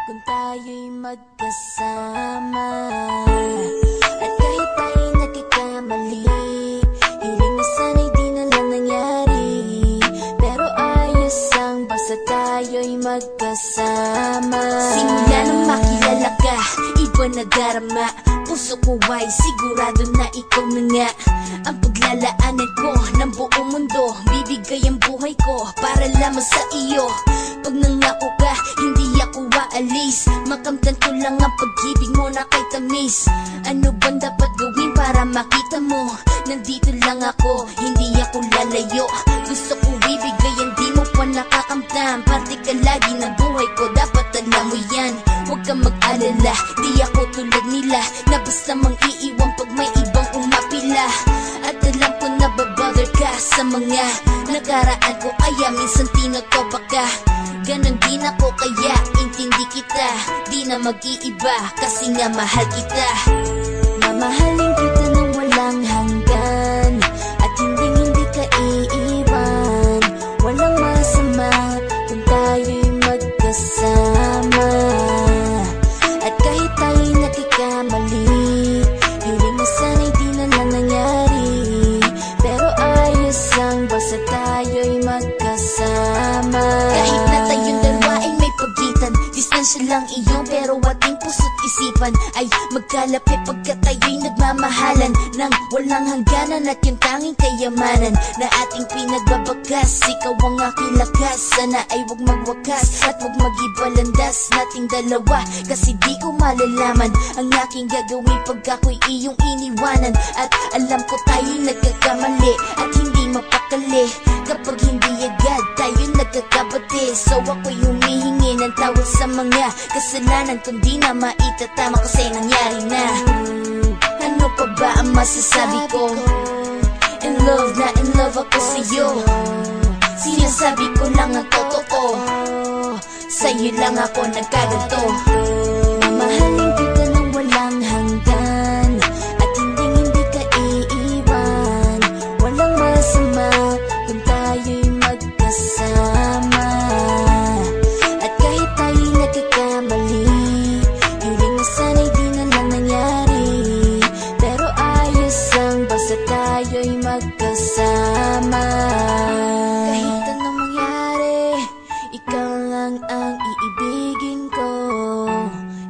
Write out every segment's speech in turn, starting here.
kung tayo'y magkasama. At kahit tayo'y nagkakamali, hiling na sana'y di na lang nangyari. Pero ayos ang basta tayo'y magkasama. Simula nang makilala ka, iba na darama. Puso ko ay sigurado na ikaw na nga ang paglalaanan ko ng buong mundo. Bibigay ang buhay ko para lamang sa iyo. Pag nangako ka, hindi ako aalis. Makamtan ko lang ang pag-ibig mo na kay tamis. Ano bang dapat gawin para makita mo? Nandito lang ako, hindi ako lalayo. Gusto ko bibigay ang di mo pa nakakamtan. Parte ka lagi ng buhay ko, dapat alam mo yan. Huwag kang mag-alala, di ako tulad nila na basta mang iiwan pag may ibang umapila. At alam ko na babother ka sa mga nakaraan ko, kaya minsan tinotoba ka. Ganon din ako kaya intindi kita. Di na mag-iiba kasi nga mahal kita. Mamahalin kita nang walang hanggan, at hindi ka iiwan. Walang masama kung tayo'y magkasama. At kahit tayo'y nagkakamali, hiling na sana'y di na lang nangyari. Pero ayos ang basta tayo'y magkasama. Kahit na tayong dalawa ay may pagitan, distansya lang iyon pero ating puso't isipan ay magkalapit pagkat tayo'y nagmamahalan ng walang hangganan. At yung tanging kayamanan na ating pinagbabagas, ikaw ang aking lakas. Sana ay wag magwakas at wag mag-ibalandas nating dalawa, kasi di ko malalaman ang aking gagawin pag ako'y iyong iniwanan. At alam ko tayo'y nagkakamali at hindi mapakali kapag hindi agad tayo'y nagkakabati. So ako'y humihingi ng tawad sa mga kasalanan kung di na maitatama kasi nangyari na. Ano pa ba ang masasabi ko? In love na in love ako sa'yo. Sinasabi ko lang ang totoo, sa'yo lang ako nagkaganto. Mamahalin kita nang walang hanggan, at hindi ka iiwan. Walang masama kung tayo'y magkasama. At kahit tayo'y nagkakamali, hiling na sana'y di na lang nangyari. Pero ayos ang basta tayo'y magkasama. Kahit anong mangyari, ikaw lang ang iibigin ko.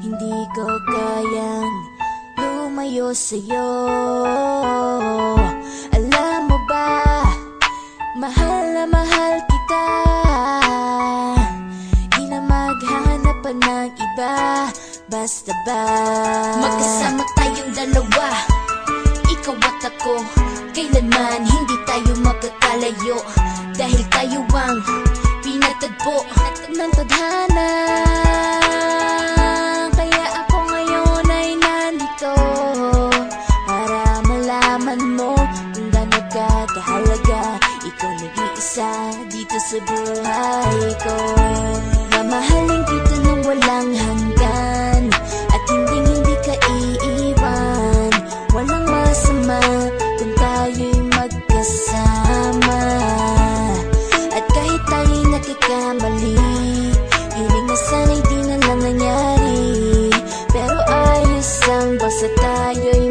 Hindi ko kayang lumayo sa'yo. Alam mo ba, mahal na mahal kita. Di na maghanap pa ng iba, basta ba magkasama tayong dalawa, ikaw at ako. Kailanman hindi tayo magkakalayo, dahil tayo ang pinatagpo ng tadhana. Kaya ako ngayon ay nandito para malaman mo kung gaano ka kahalaga. Ikaw nag-iisa dito sa buhay ko. Mamahalin kita nang walang hanggan, at hindi ka iiwan. Walang masama kung tayo'y magkasama. At kahit tayo'y nagkakamali, hiling na sana'y di na lang nangyari. Pero ayos ang basta tayo'y